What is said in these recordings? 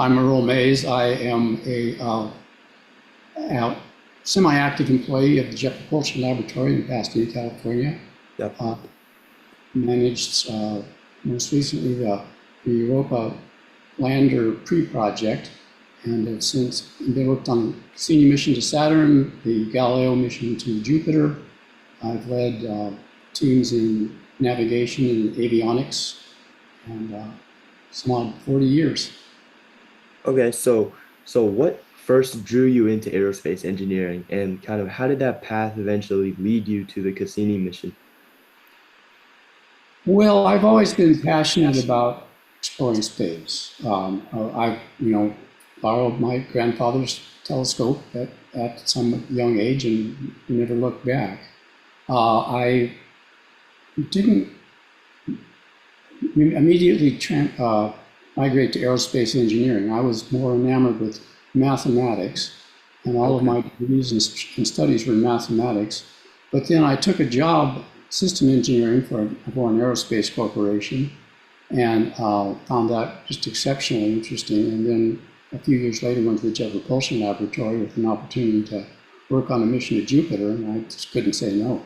I'm Earl Maize. I am a semi-active employee of the Jet Propulsion Laboratory in Pasadena, California. Yep. Uh, Managed most recently the Europa lander pre-project, and have since been worked on the Cassini Mission to Saturn, the Galileo mission to Jupiter. I've led teams in navigation and avionics, and some odd 40 years. Okay, so what first drew you into aerospace engineering and kind of how did that path eventually lead you to the Cassini mission? Well, I've always been passionate about exploring space. I borrowed my grandfather's telescope at some young age and never looked back. I didn't immediately migrate to aerospace engineering. I was more enamored with mathematics, and all of Okay. my degrees and studies were in mathematics. But then I took a job, system engineering, for an aerospace corporation, and found that just exceptionally interesting. And then a few years later, went to the Jet Propulsion Laboratory with an opportunity to work on a mission to Jupiter, and I just couldn't say no.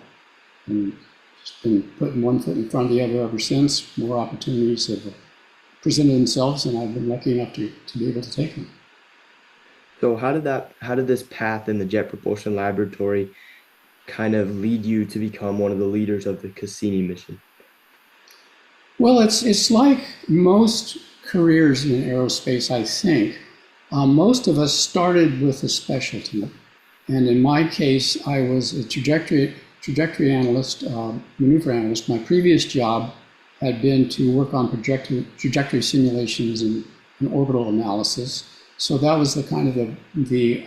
And just been putting one foot in front of the other ever since. More opportunities have presented themselves, and I've been lucky enough to be able to take them. So how did this path in the Jet Propulsion Laboratory kind of lead you to become one of the leaders of the Cassini mission? Well, it's like most careers in aerospace, I think. Most of us started with a specialty, and in my case, I was a trajectory analyst, maneuver analyst. My previous job had been to work on trajectory simulations and orbital analysis. So that was the kind of the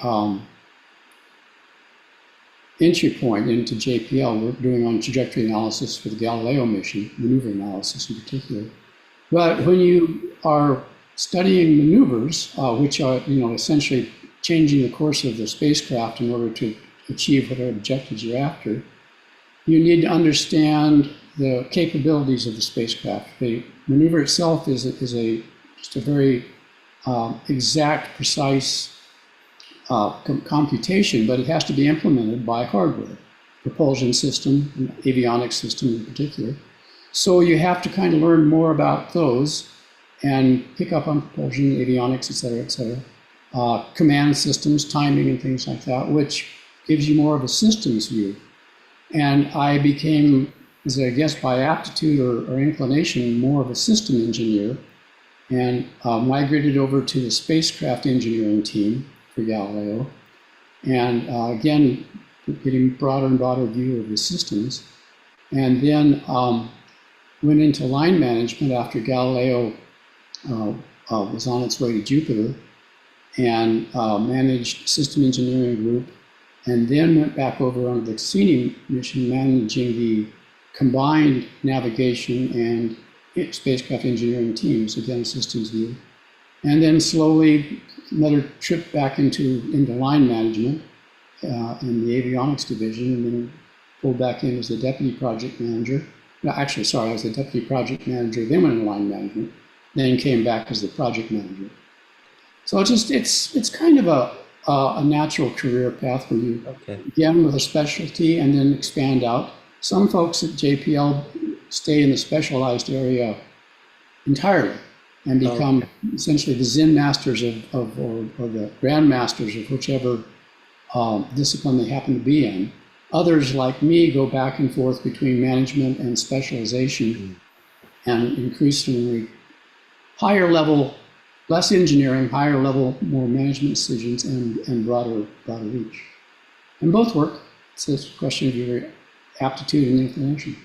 entry point into JPL. We're doing on trajectory analysis for the Galileo mission, maneuver analysis in particular. But when you are studying maneuvers, which are essentially changing the course of the spacecraft in order to achieve whatever objectives you're after, you need to understand the capabilities of the spacecraft. The maneuver itself is just a very exact, precise computation, but it has to be implemented by hardware, propulsion system, and avionics system in particular. So you have to kind of learn more about those and pick up on propulsion, avionics, et cetera, command systems, timing, and things like that, which gives you more of a systems view. And I became, as I guess by aptitude or inclination, more of a system engineer, and migrated over to the spacecraft engineering team for Galileo. And again, getting broader and broader view of the systems. And then went into line management after Galileo was on its way to Jupiter, and managed system engineering group, and then went back over on the Cassini mission, managing the combined navigation and spacecraft engineering teams, again, systems view. And then slowly, another trip back into line management in the avionics division, and then pulled back in as the deputy project manager. No, actually, sorry, I was the deputy project manager, then went into line management, then came back as the project manager. So it's kind of a natural career path where you Okay. begin with a specialty and then expand out. Some folks at JPL stay in the specialized area entirely and become Okay. essentially the Zen masters or the grand masters of whichever discipline they happen to be in. Others, like me, go back and forth between management and specialization, Mm. and increasingly higher level, less engineering, higher level, more management decisions, and broader reach. And both work. It's a question of your aptitude and inclination.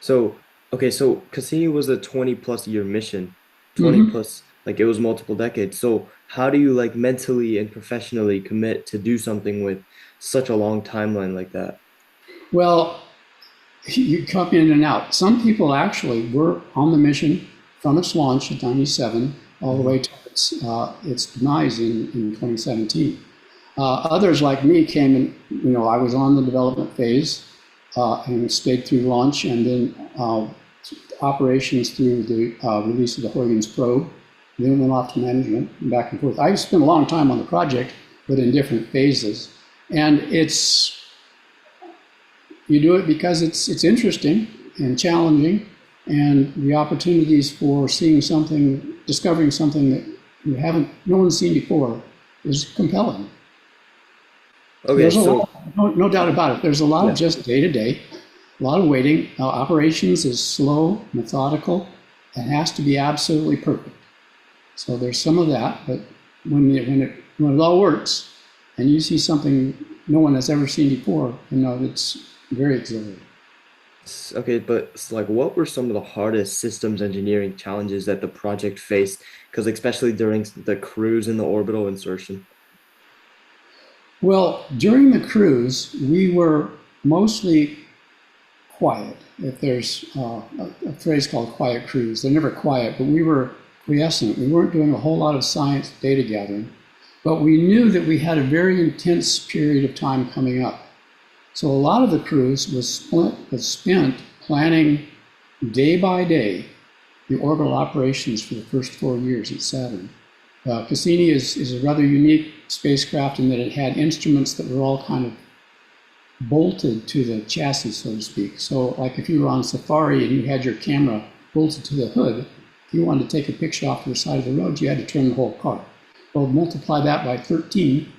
So, okay, so Cassini was a 20 plus year mission, 20 Mm-hmm. plus, like it was multiple decades. So, how do you like mentally and professionally commit to do something with such a long timeline like that? Well, you come in and out. Some people actually were on the mission from its launch in '97 all the Hmm. way to its demise in 2017. Others like me came in, I was on the development phase and stayed through launch, and then operations through the release of the Huygens probe. then went off to management and back and forth. I spent a long time on the project, but in different phases. And you do it because it's interesting and challenging, and the opportunities for seeing something, discovering something that no one's seen before is compelling. Okay, There's so no doubt about it. There's a lot yeah. of just day to day, a lot of waiting. Operations is slow, methodical, and has to be absolutely perfect. So there's some of that, but when it all works, and you see something no one has ever seen before, it's very exhilarating. Okay, but like, what were some of the hardest systems engineering challenges that the project faced? Because especially during the cruise and the orbital insertion. Well, during the cruise, we were mostly quiet. If there's a phrase called quiet cruise, they're never quiet, but we were quiescent. We weren't doing a whole lot of science data gathering, but we knew that we had a very intense period of time coming up. So a lot of the cruise was spent planning day by day the orbital operations for the first 4 years at Saturn. Cassini is a rather unique spacecraft in that it had instruments that were all kind of bolted to the chassis, so to speak. So like if you were on safari and you had your camera bolted to the hood, if you wanted to take a picture off to the side of the road, you had to turn the whole car. Well, multiply that by 13,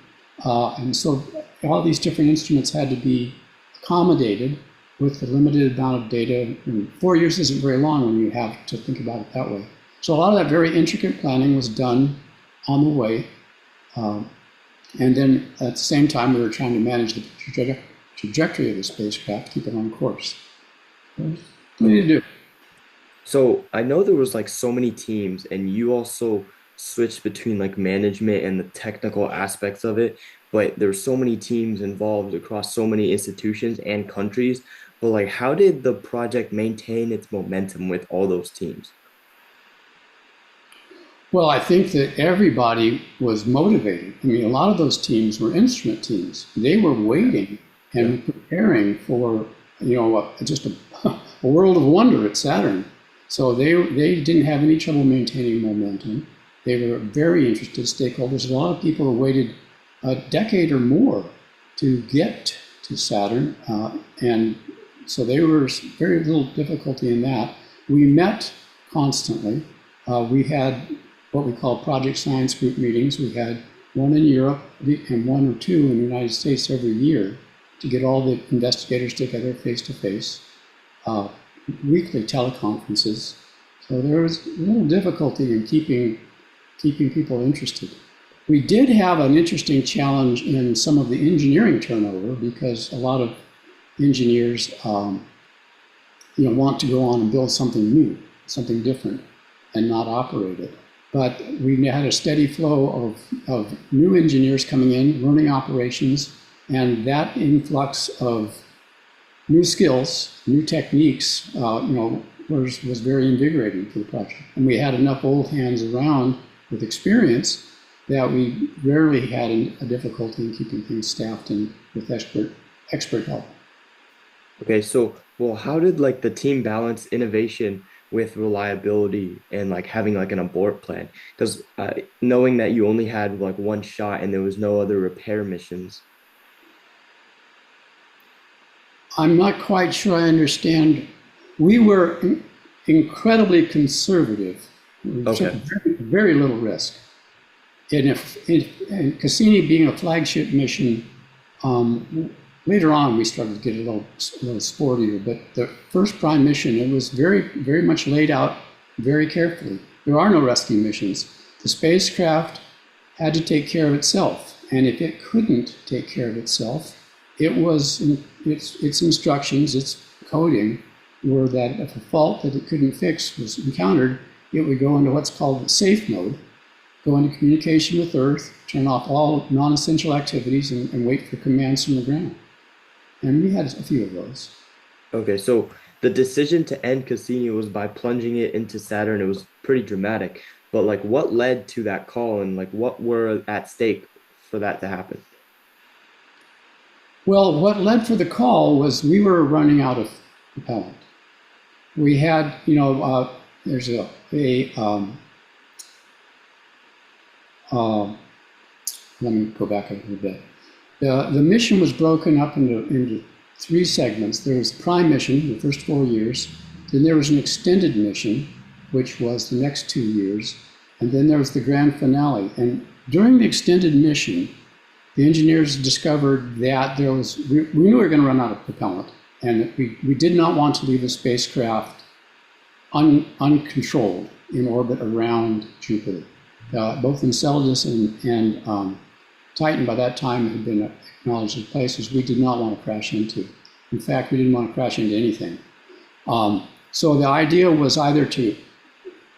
and so all these different instruments had to be accommodated with the limited amount of data. And 4 years isn't very long when you have to think about it that way. So a lot of that very intricate planning was done on the way. And then at the same time, we were trying to manage the trajectory of the spacecraft, keep it on course. What do you do? So I know there was like so many teams, and you also switched between like management and the technical aspects of it, but there's so many teams involved across so many institutions and countries. But like, how did the project maintain its momentum with all those teams? Well, I think that everybody was motivated. I mean, a lot of those teams were instrument teams. They were waiting Yeah. and preparing for, just a world of wonder at Saturn. So they didn't have any trouble maintaining momentum. They were very interested stakeholders. A lot of people waited a decade or more to get to Saturn, and so there was very little difficulty in that. We met constantly. We had what we call project science group meetings. We had one in Europe and one or two in the United States every year to get all the investigators together face to face. Weekly teleconferences. So there was a little difficulty in keeping people interested. We did have an interesting challenge in some of the engineering turnover because a lot of engineers, want to go on and build something new, something different, and not operate it. But we had a steady flow of new engineers coming in, learning operations, and that influx of new skills, new techniques, was very invigorating for the project. And we had enough old hands around with experience that we rarely had a difficulty in keeping things staffed and with expert help. Okay, so well, how did like the team balance innovation with reliability and like having like an abort plan? Because knowing that you only had like one shot and there was no other repair missions. I'm not quite sure I understand. We were incredibly conservative. We took Okay. very little risk. And Cassini being a flagship mission, later on we started to get a little sportier. But the first prime mission, it was very, very much laid out very carefully. There are no rescue missions. The spacecraft had to take care of itself. And if it couldn't take care of itself, its instructions, its coding, were that if a fault that it couldn't fix was encountered, it would go into what's called the safe mode, go into communication with Earth, turn off all non-essential activities, and wait for commands from the ground. And we had a few of those. Okay, so the decision to end Cassini was by plunging it into Saturn. It was pretty dramatic. But like what led to that call and like what were at stake for that to happen? Well, what led for the call was we were running out of propellant. We had, there's uh, let me go back a little bit. The mission was broken up into three segments. There was the prime mission, the first 4 years. Then there was an extended mission, which was the next 2 years. And then there was the grand finale. And during the extended mission, the engineers discovered that we knew we were going to run out of propellant. And we did not want to leave the spacecraft uncontrolled in orbit around Jupiter. Both Enceladus and Titan by that time had been acknowledged as places we did not want to crash into. In fact, we didn't want to crash into anything. So the idea was either to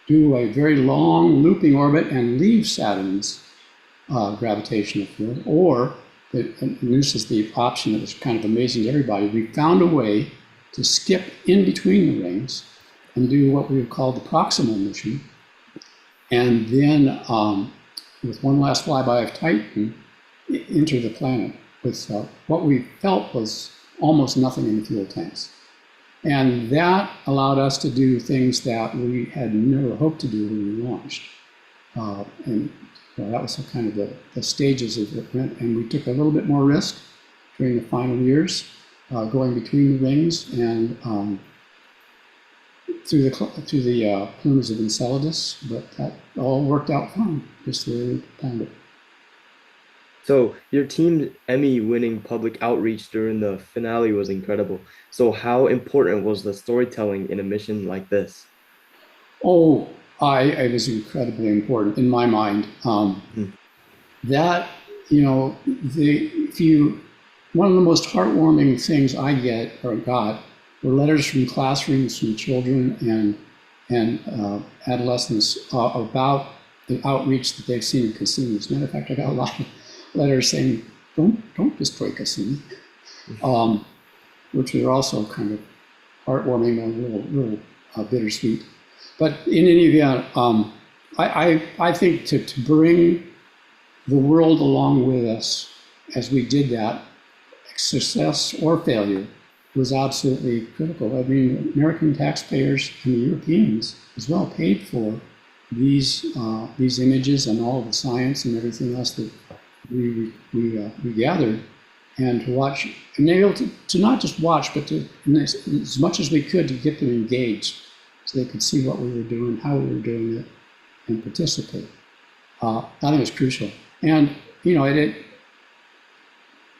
do a very long looping orbit and leave Saturn's gravitational field, or, and this is the option that was kind of amazing to everybody, we found a way to skip in between the rings and do what we would call the proximal mission. And then with one last flyby of Titan, enter the planet with what we felt was almost nothing in the fuel tanks. And that allowed us to do things that we had never hoped to do when we launched. And that was kind of the stages of it went. And we took a little bit more risk during the final years, going between the rings and through the plumes of Enceladus, but that all worked out fine, just the way we planned it. So your team's Emmy-winning public outreach during the finale was incredible. So how important was the storytelling in a mission like this? Oh, it was incredibly important in my mind. That, one of the most heartwarming things I got were letters from classrooms, from children and adolescents about the outreach that they've seen in Cassini. As a matter of fact, I got a lot of letters saying, don't destroy Cassini, which were also kind of heartwarming and a little bittersweet. But in any event, I think to bring the world along with us as we did that, success or failure, was absolutely critical. I mean, American taxpayers and the Europeans as well paid for these images and all the science and everything else that we gathered, and to watch, and they were able to not just watch, but to, as much as we could, to get them engaged so they could see what we were doing, how we were doing it, and participate. I think it was crucial. And,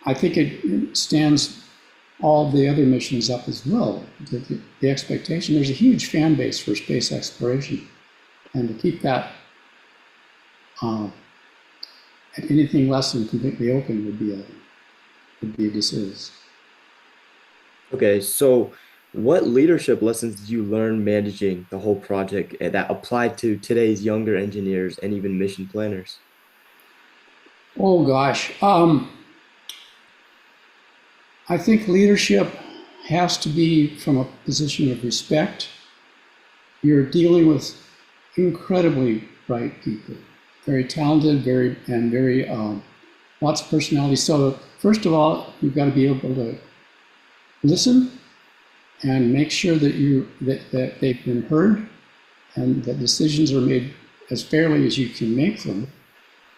I think it stands all the other missions up as well. The expectation, there's a huge fan base for space exploration. And to keep that at anything less than completely open would be a disservice. Okay, so what leadership lessons did you learn managing the whole project that applied to today's younger engineers and even mission planners? Oh gosh, I think leadership has to be from a position of respect. You're dealing with incredibly bright people, very talented, very lots of personality. So first of all, you've got to be able to listen and make sure that they've been heard and that decisions are made as fairly as you can make them,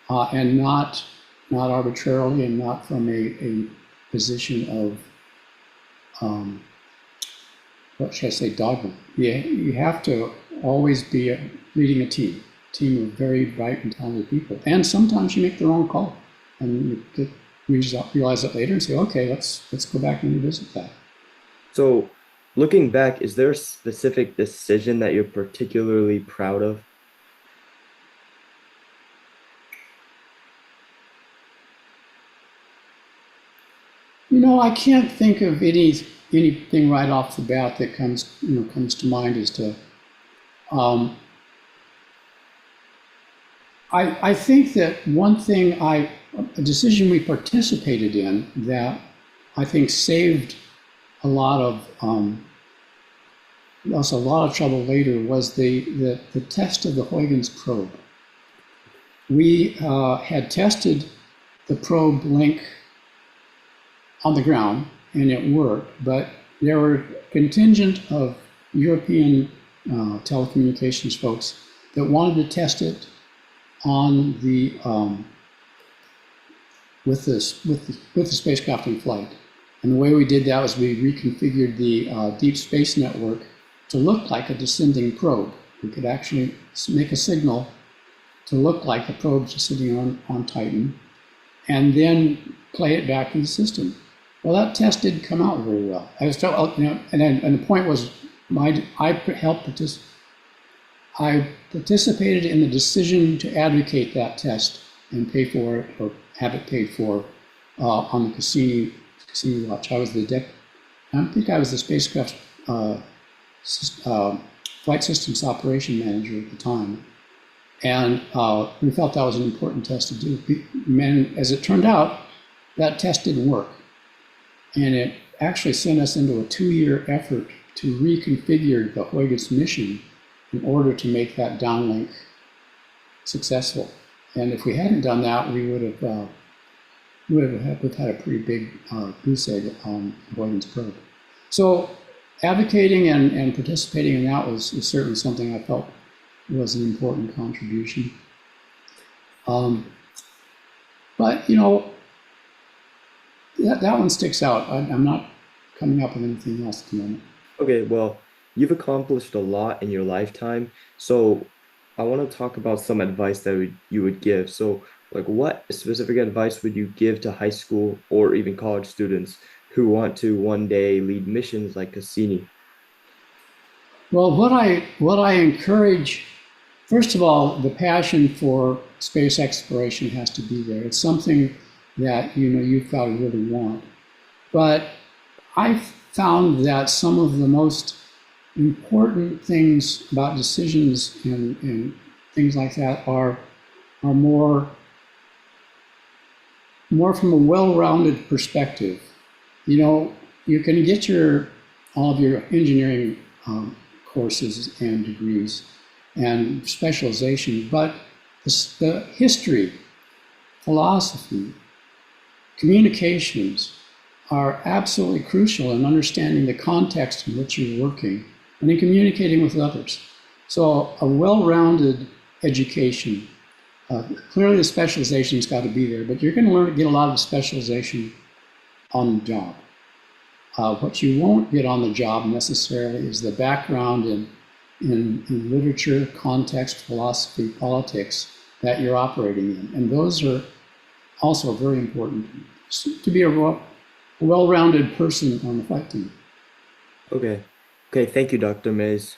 and not arbitrarily and not from a position of what should I say, dogma. You have to always be leading a team of very bright and talented people. And sometimes you make the wrong call, and you realize it later and say, okay, let's go back and revisit that. So, looking back, is there a specific decision that you're particularly proud of? I can't think of anything right off the bat that comes to mind as to. I think that one thing a decision we participated in that I think saved a lot of us a lot of trouble later was the test of the Huygens probe. We had tested the probe link on the ground, and it worked, but there were a contingent of European telecommunications folks that wanted to test it on the with the spacecraft in flight. And the way we did that was we reconfigured the deep space network to look like a descending probe. We could actually make a signal to look like the probe sitting on Titan, and then play it back in the system. Well, that test didn't come out very well. I was told, and the point was, I participated in the decision to advocate that test and pay for it, or have it paid for, on the Cassini watch. I think I was the spacecraft flight systems operation manager at the time, and we felt that was an important test to do. As it turned out, that test didn't work, and it actually sent us into a 2-year effort to reconfigure the Huygens mission in order to make that downlink successful. And if we hadn't done that, we would have had a pretty big goose egg on the Huygens probe. So advocating and participating in that was certainly something I felt was an important contribution. But that one sticks out. I'm not coming up with anything else at the moment. Okay, well, you've accomplished a lot in your lifetime, so I want to talk about some advice that you would give. So, like, what specific advice would you give to high school or even college students who want to one day lead missions like Cassini? Well, what I encourage, first of all, the passion for space exploration has to be there. It's something that you've got to really want. But I've found that some of the most important things about decisions and things like that are more from a well-rounded perspective. You can get all of your engineering courses and degrees and specialization, but the history, philosophy, communications are absolutely crucial in understanding the context in which you're working and in communicating with others. So a well-rounded education, clearly the specialization's got to be there, but you're going to get a lot of specialization on the job. What you won't get on the job necessarily is the background in literature, context, philosophy, politics that you're operating in. And those are also very important to be a well-rounded person on the flight team. Okay. Okay, thank you, Dr. Mays.